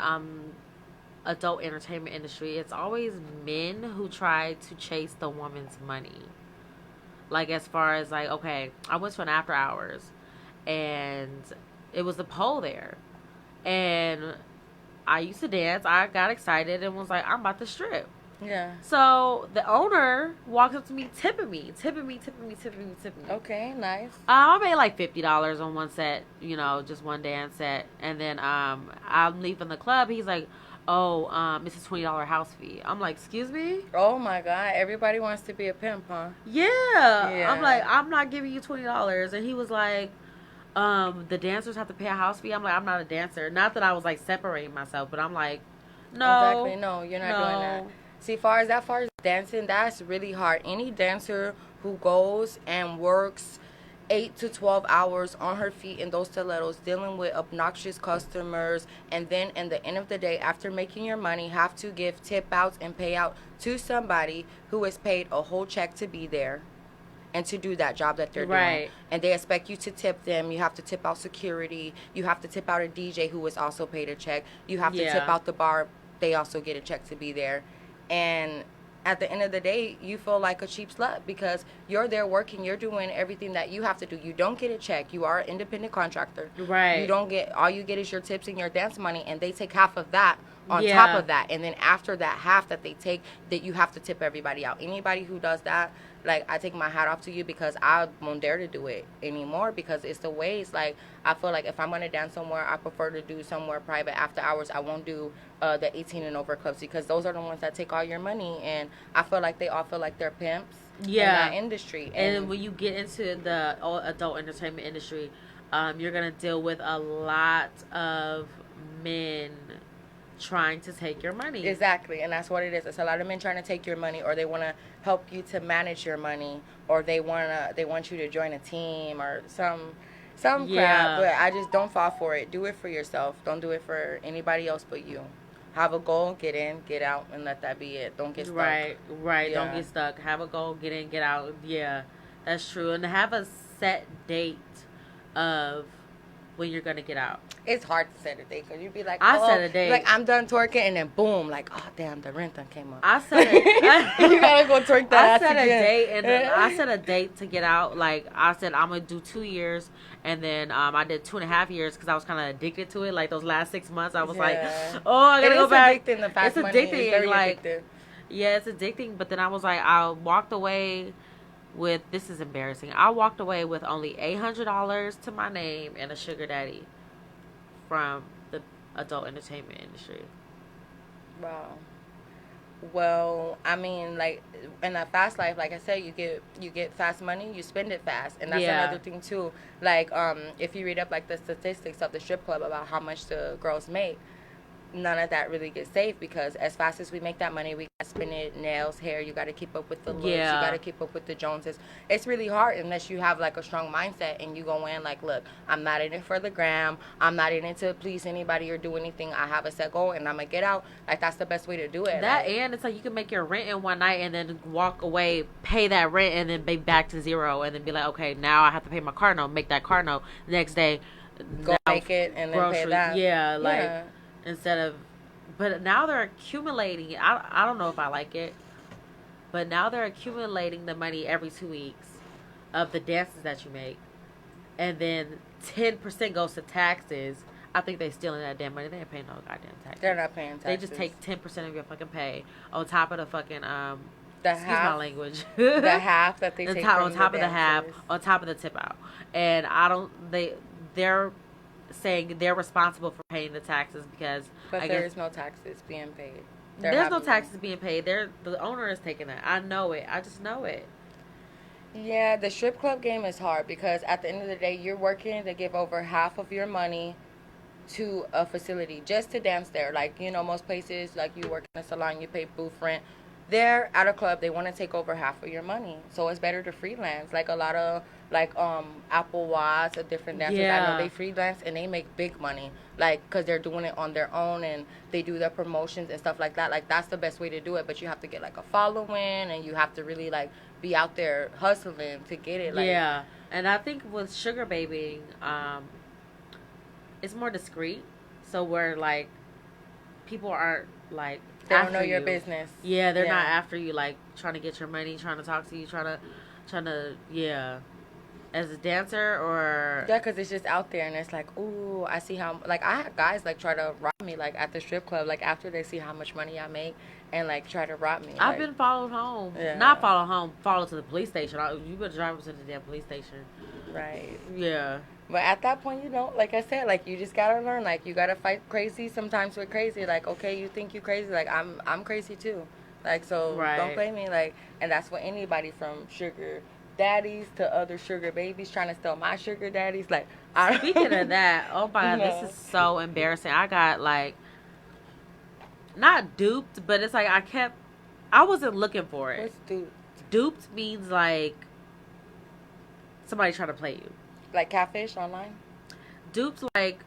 adult entertainment industry, it's always men who try to chase the woman's money. Like as far as like, okay, I went to an after hours, and it was a pole there, and I used to dance. I got excited and was like, I'm about to strip. yeah. So the owner walks up to me, tipping me. Okay, nice. I made like $50 on one set, you know, just one dance set, and then I'm leaving the club. He's like, "Oh, it's a $20 house fee." I'm like, "Excuse me?" Oh my God! Everybody wants to be a pimp, huh? Yeah. Yeah. I'm like, "I'm not giving you $20," and he was like, "The dancers have to pay a house fee." I'm like, "I'm not a dancer." Not that I was like separating myself, but I'm like, "No, Exactly. No, you're not doing that. See, far as dancing, that's really hard. Any dancer who goes and works 8 to 12 hours on her feet in those stilettos, dealing with obnoxious customers, and then in the end of the day, after making your money, have to give tip outs and pay out to somebody who is paid a whole check to be there and to do that job that they're doing. And they expect you to tip them. You have to tip out security. You have to tip out a DJ who is also paid a check. You have to tip out the bar. They also get a check to be there. And at the end of the day, you feel like a cheap slut because you're there working. You're doing everything that you have to do. You don't get a check. You are an independent contractor. Right. You don't get, all you get is your tips and your dance money, and they take half of that on top of that. And then after that half that they take, that you have to tip everybody out. Anybody who does that, like, I take my hat off to you because I won't dare to do it anymore because it's the way. It's like, I feel like if I'm going to dance somewhere, I prefer to do somewhere private after hours. I won't do the 18 and over clubs because those are the ones that take all your money. And I feel like they all feel like they're pimps in that industry. And when you get into the adult entertainment industry, you're going to deal with a lot of men trying to take your money. Exactly, and that's what it is. It's a lot of men trying to take your money, or they want to help you to manage your money, or they want you to join a team or some crap. But I just don't fall for it. Do it for yourself. Don't do it for anybody else but you. Have a goal, get in, get out, and let that be it. Don't get stuck. Right. Yeah. Don't get stuck. Have a goal, get in, get out. Yeah, that's true. And have a set date of when you're gonna get out. It's hard to set a date because you'd be like, I set a date. Like, I'm done twerking, and then boom, like, oh damn, the rent done came up. I set a, you gotta go twerk that. I set a date, and I set a date to get out. Like, I said, I'm gonna do 2 years, and then I did 2.5 years because I was kind of addicted to it. Like those last 6 months, I was like, oh, I gotta go back. Addicting, the fast it's money. addicting. It's very like, addictive. Yeah, it's addicting. But then I was like, I walked away with, this is embarrassing. I walked away with only $800 to my name and a sugar daddy from the adult entertainment industry. Wow. Well, I mean, like, in a fast life, like I said, you get fast money, you spend it fast, and that's another thing too. Like, if you read up like the statistics of the strip club about how much the girls make, none of that really gets saved because as fast as we make that money, we got to spend it, nails, hair. You got to keep up with the looks. You got to keep up with the Joneses. It's really hard unless you have like a strong mindset and you go in like, look, I'm not in it for the gram. I'm not in it to please anybody or do anything. I have a set goal and I'm gonna get out. Like, that's the best way to do it. That, like, and it's like you can make your rent in one night and then walk away, pay that rent, and then be back to zero, and then be like, okay, now I have to pay my car note, make that car note. The next day, go make it and then pay that. Yeah, like instead of. But now they're accumulating. I don't know if I like it. But now they're accumulating the money every 2 weeks of the dances that you make. And then 10% goes to taxes. I think they're stealing that damn money. They ain't paying no goddamn taxes. They're not paying taxes. They just take 10% of your fucking pay on top of the fucking excuse my language. The half that they take on top from of the half, on top of the tip out. And they're saying they're responsible for paying the taxes because there is no taxes being paid. There's no taxes being paid. The owner is taking that. I know it. I just know it. Yeah, the strip club game is hard because at the end of the day, you're working to give over half of your money to a facility just to dance there. Like, you know, most places, like you work in a salon, you pay booth rent. They're at a club, they want to take over half of your money. So it's better to freelance. Like a lot of Apple Watts or different dancers, I know they freelance and they make big money. Like, because they're doing it on their own and they do their promotions and stuff like that. Like, that's the best way to do it. But you have to get like a following and you have to really like be out there hustling to get it. Like, yeah. And I think with sugar babying, it's more discreet. So where like people aren't like they don't know your business. Yeah, they're not after you, like trying to get your money, trying to talk to you, trying to as a dancer or because it's just out there and it's like, ooh, I see how like I had guys like try to rob me like at the strip club, like after they see how much money I make and like try to rob me. I've been followed home. Not followed home, followed to the police station. You better drive us to the damn police station. Right. Yeah. But at that point, you know, like I said, like you just gotta learn. Like you gotta fight crazy sometimes with crazy. Like, okay, you think you crazy, like I'm crazy too. Like, so don't blame me. Like, and that's what anybody from sugar daddies to other sugar babies trying to steal my sugar daddies. Like, speaking of that, oh my God, this is so embarrassing. I got like not duped, but it's like I kept I wasn't looking for it. What's duped? Duped means like somebody trying to play you. Like catfish online? Duped, like,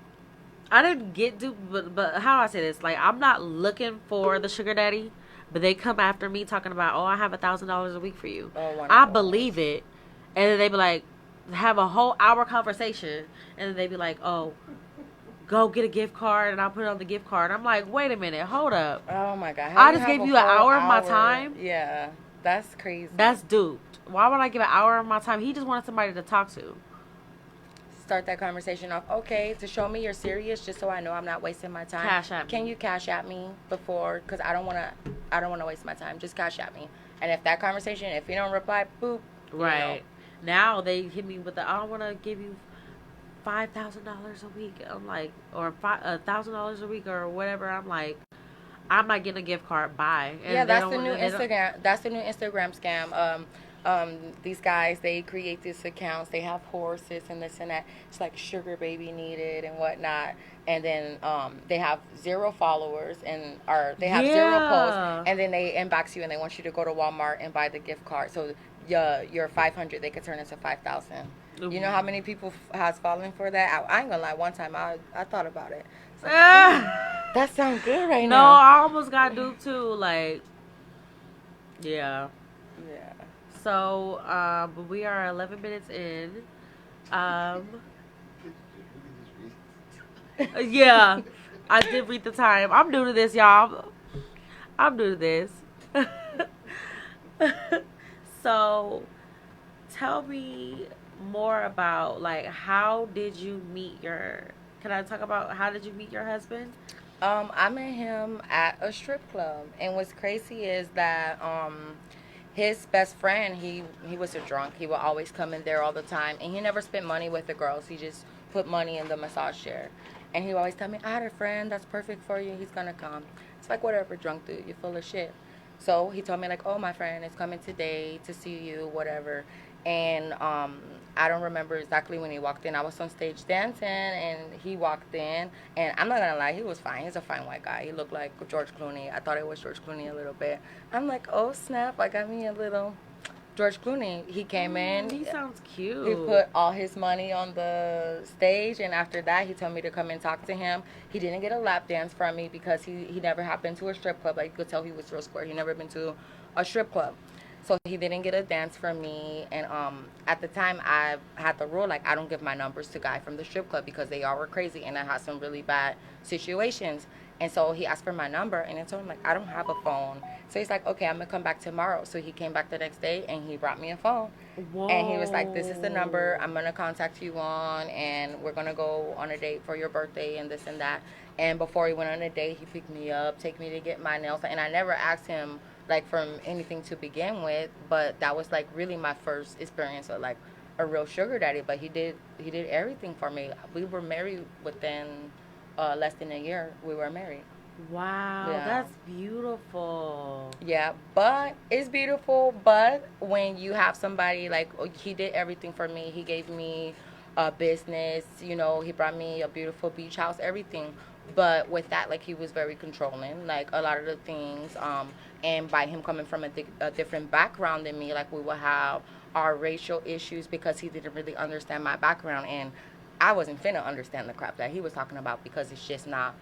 I didn't get duped, but how do I say this? Like, I'm not looking for the sugar daddy, but they come after me talking about, oh, I have $1,000 a week for you. Oh, one I of those. believe it, and then they be like, have a whole hour conversation, and then they be like, oh, go get a gift card, and I'll put it on the gift card. I'm like, wait a minute, hold up. Oh my god! I do just have gave a you an whole hour of my time. Yeah, that's crazy. That's duped. Why would I give an hour of my time? He just wanted somebody to talk to. Start that conversation off. Okay, to show me you're serious, just so I know I'm not wasting my time. Cash at me. Can you cash at me before? Because I don't wanna waste my time. Just cash at me. And if that conversation, if you don't reply, boop. Right. Now they hit me with the, I don't want to give you $5,000 a week. I'm like, or $1,000 a week or whatever. I'm like, I'm not getting a gift card. Bye. And Yeah, they that's don't the new wanna- they don't- Instagram. That's the new Instagram scam. These guys, they create these accounts. They have horses and this and that. It's like sugar baby needed and whatnot. And then they have 0 followers or they have 0 Yeah. posts. And then they inbox you and they want you to go to Walmart and buy the gift card. So your 500 they could turn into 5,000. You know how many people has fallen for that? I ain't gonna lie. One time I thought about it. It's like, that sounds good right No, now. I almost got duped too. Like, yeah. Yeah. So, but we are 11 minutes in. Yeah, I did read the time. I'm new to this, y'all. I'm new to this. So, tell me more about, like, how did you meet your... Can I talk about how did you meet your husband? I met him at a strip club, and what's crazy is that his best friend, he was a drunk. He would always come in there all the time, and he never spent money with the girls. He just put money in the massage chair, and he would always tell me, "I had a friend that's perfect for you. He's gonna come." It's like, whatever, drunk dude, you're full of shit. So he told me like, "Oh, my friend is coming today to see you, whatever." And I don't remember exactly when he walked in. I was on stage dancing, and he walked in. And I'm not gonna lie, he was fine. He's a fine white guy. He looked like George Clooney. I thought it was George Clooney a little bit. I'm like, oh snap! I got me a little George Clooney. He came in. He sounds cute. He put all his money on the stage, and after that, he told me to come and talk to him. He didn't get a lap dance from me because he never had been to a strip club. Like, you could tell he was real square. He never been to a strip club. So he didn't get a dance from me. And at the time, I had the rule, like, I don't give my numbers to guy from the strip club because they all were crazy, and I had some really bad situations. And so he asked for my number, and I told him, like, I don't have a phone. So he's like, okay, I'm going to come back tomorrow. So he came back the next day, and he brought me a phone. Whoa. And he was like, this is the number I'm going to contact you on, and we're going to go on a date for your birthday and this and that. And before he went on a date, he picked me up, take me to get my nails. And I never asked him, like, from anything to begin with, but that was, like, really my first experience of, like, a real sugar daddy. But he did everything for me. We were married within less than a year. We were married. Wow, Yeah. that's beautiful. Yeah, but it's beautiful. But when you have somebody like, he did everything for me. He gave me a business. You know, he brought me a beautiful beach house, everything. But with that, like, he was very controlling. Like, a lot of the things. And by him coming from a different background than me, like, we would have our racial issues because he didn't really understand my background, and I wasn't finna understand the crap that he was talking about because it's just not.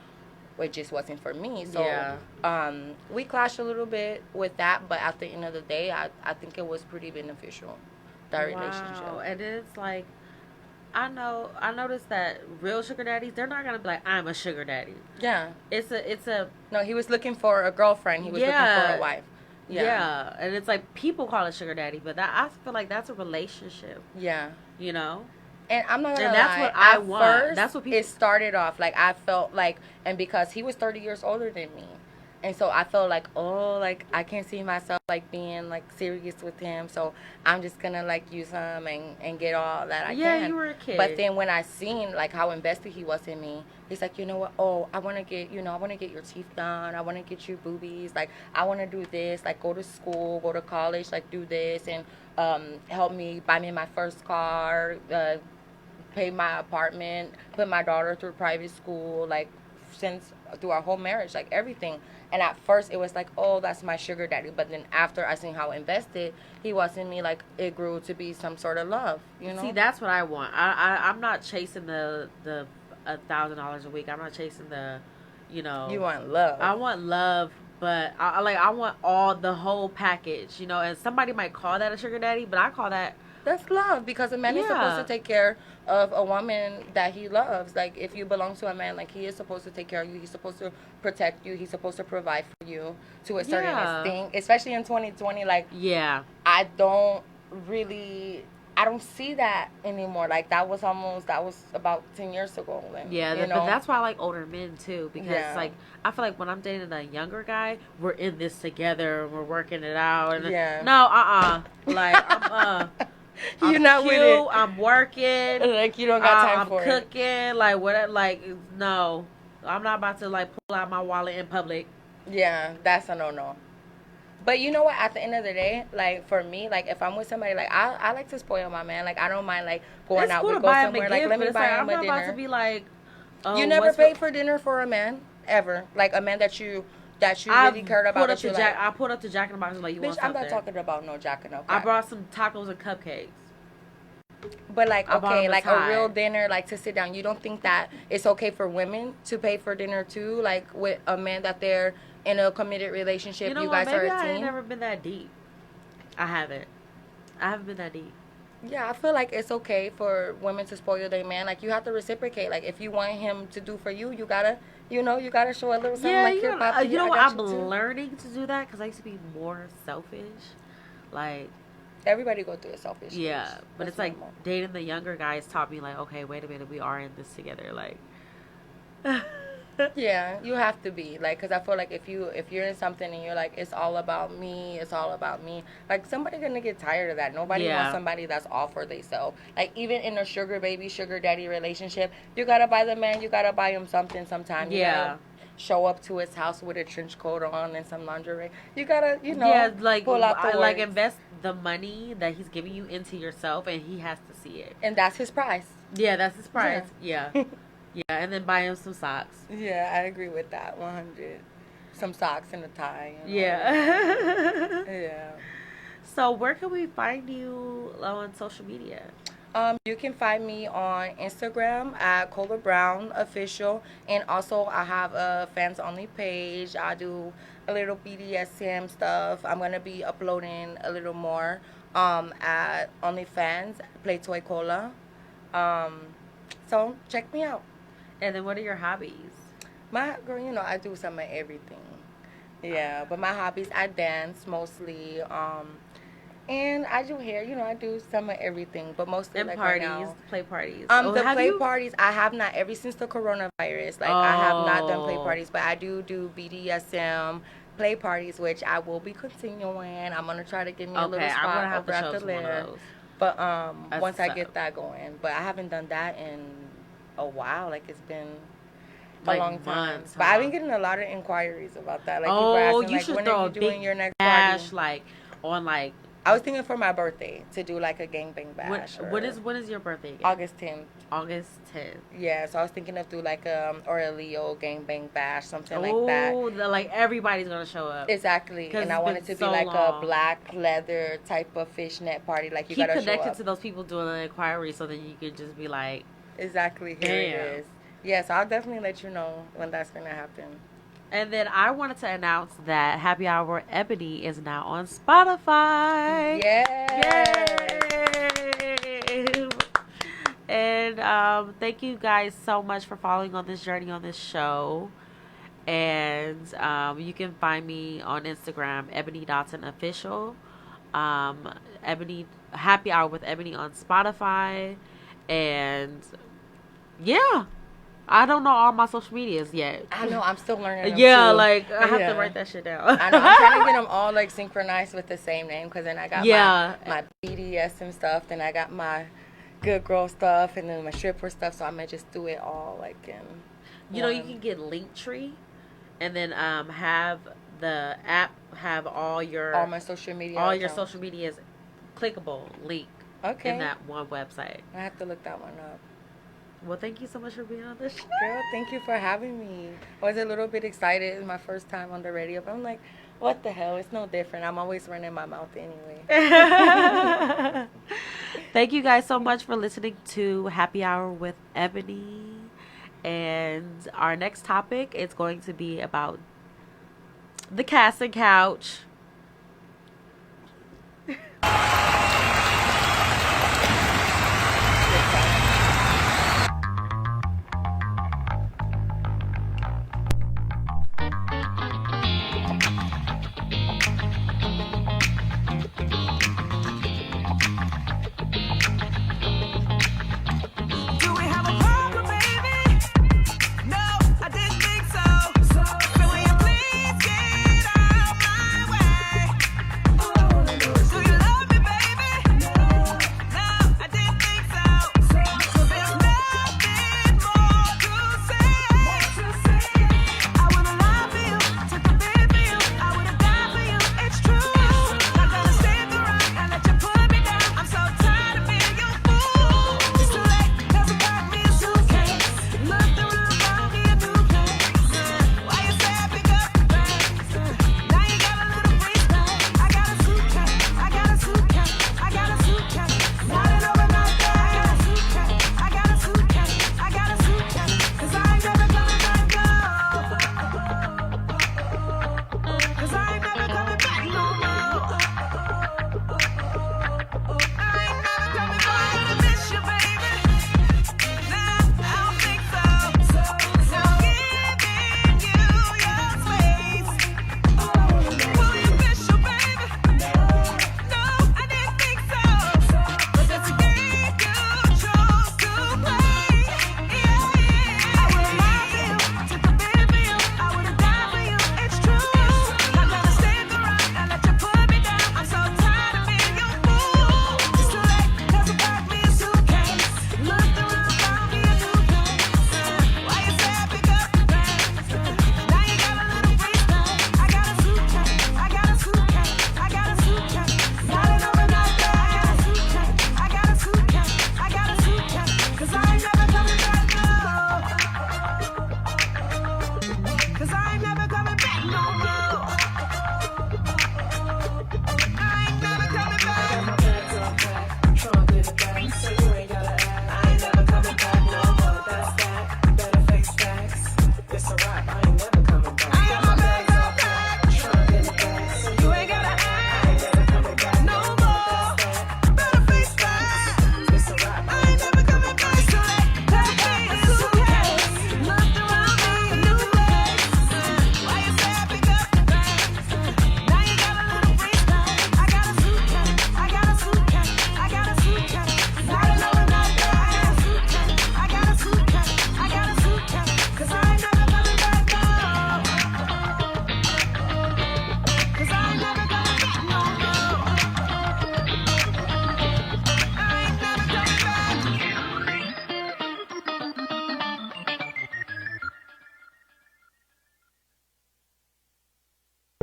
It just wasn't for me. So Yeah. we clashed a little bit with that, but at the end of the day, I think it was pretty beneficial, that relationship. Wow. And it's like, I noticed that real sugar daddies, they're not gonna be like, I'm a sugar daddy. Yeah. It's a No, he was looking for a girlfriend. He was looking for a wife. Yeah. And it's like, people call it sugar daddy, but that, I feel like that's a relationship, Yeah. you know? And I'm not gonna And that's lie, what I at want. first, That's what people- it started off like, I felt like, and because he was 30 years older than me, and so I felt like, oh, like, I can't see myself like being like serious with him, so I'm just gonna like use him and get all that I Yeah, can. you were a kid. But then when I seen like how invested he was in me, he's like, you know what? Oh, I want to get your teeth done. I want to get your boobies. Like, I want to do this. Like, go to school, go to college. Like, do this and help me buy me my first car. Pay my apartment, put my daughter through private school, like, since through our whole marriage, like everything. And at first, it was like, oh, that's my sugar daddy. But then after I seen how invested he was in me, like it grew to be some sort of love. You know. See, that's what I want. I'm not chasing the $1,000 a week. I'm not chasing the, you know. You want love. I want love, but I want all the whole package. You know, and somebody might call that a sugar daddy, but I call that. That's love, because a man is supposed to take care of a woman that he loves. Like, if you belong to a man, like, he is supposed to take care of you. He's supposed to protect you. He's supposed to provide for you to a certain extent. Especially in 2020, like, I don't see that anymore. Like, that was about 10 years ago. And, but that's why I like older men, too. Because, like, I feel like when I'm dating a younger guy, we're in this together. We're working it out. And Like, You're I'm not cute, with it. I'm working. Like, you don't got time for it. I'm cooking. Like, what? Like, no. I'm not about to, like, pull out my wallet in public. Yeah, that's a no-no. But you know what? At the end of the day, like, for me, like, if I'm with somebody, like, I like to spoil my man. Like, I don't mind, like, going out. We go somewhere. Like, let me buy him a dinner. I'm not about to be like, oh, you never paid for dinner for a man? Ever? Like, a man that you really cared about. I pulled up to Jack in the Box and like, you want something? I'm not talking about no Jack in the Box. I brought some tacos and cupcakes. But like, okay, like a real dinner, like to sit down. You don't think that it's okay for women to pay for dinner too? Like with a man that they're in a committed relationship, you guys are a team? I ain't never been that deep. I haven't been that deep. Yeah, I feel like it's okay for women to spoil their man. Like, you have to reciprocate. Like, if you want him to do for you, you gotta show a little something. Yeah, like, you know what? I'm learning to do that because I used to be more selfish. Like, everybody go through a selfish. Yeah, stage. but it's like dating the younger guys taught me like, okay, wait a minute, we are in this together. Like, yeah, you have to be like, because I feel like if you're in something and you're like, it's all about me, like, somebody's gonna get tired of that. Nobody wants somebody that's all for themselves. Like, even in a sugar baby, sugar daddy relationship, you gotta buy the man, you gotta buy him something sometime. You gotta show up to his house with a trench coat on and some lingerie. You gotta, like, pull out the like, invest the money that he's giving you into yourself, and he has to see it. And that's his price. Yeah, that's his price. Yeah. Yeah, and then buy him some socks. Yeah, I agree with that. 100. Some socks and a tie. Yeah. Yeah. So where can we find you on social media? You can find me on Instagram at Cola Brown Official, and also I have a fans only page. I do a little BDSM stuff. I'm gonna be uploading a little more at OnlyFans, Play Toy Cola. So check me out. And then what are your hobbies? My girl, I do some of everything. Yeah, but my hobbies, I dance mostly. And I do hair, I do some of everything, but mostly and like parties, right now. Play parties. Parties, I have not, ever since the coronavirus, like I have not done play parties, but I do BDSM play parties, which I will be continuing. I'm gonna try to get me a little spot over at the lair. But once I get that going, but I haven't done that in a while. Like, it's been a long time. But I've been getting a lot of inquiries about that. Like, people asking, like, when are you doing your next party? Like, on like. I was thinking for my birthday to do like a gangbang bash. When is your birthday again? August 10th. August 10th. Yeah, so I was thinking of do like or a Leo gangbang bash, something like that. Oh, like everybody's gonna show up. Exactly, and I want it to be like a black leather type of fishnet party. Like, you gotta show up. Keep connected to those people doing the inquiry, so then you could just be like, exactly, here it is. Yes, I'll definitely let you know when that's gonna happen. And then I wanted to announce that Happy Hour Ebony is now on Spotify. Yay! And thank you guys so much for following on this journey on this show. And you can find me on Instagram, Ebony Dotson Official. Ebony Happy Hour with Ebony on Spotify. And yeah. I don't know all my social medias yet. I know, I'm still learning them too. Like, I have to write that shit down. I know, I'm trying to get them all, like, synchronized with the same name, because then I got my BDSM stuff, then I got my good girl stuff, and then my stripper stuff, so I'm going to just do it all, like, in you can get Linktree, and then have the app have all my social media all your social medias clickable link in that one website. I have to look that one up. Well, thank you so much for being on the show. Girl, thank you for having me. I was a little bit excited. It's my first time on the radio, but I'm like, what the hell? It's no different. I'm always running my mouth anyway. Thank you guys so much for listening to Happy Hour with Ebony. And our next topic is going to be about the casting couch.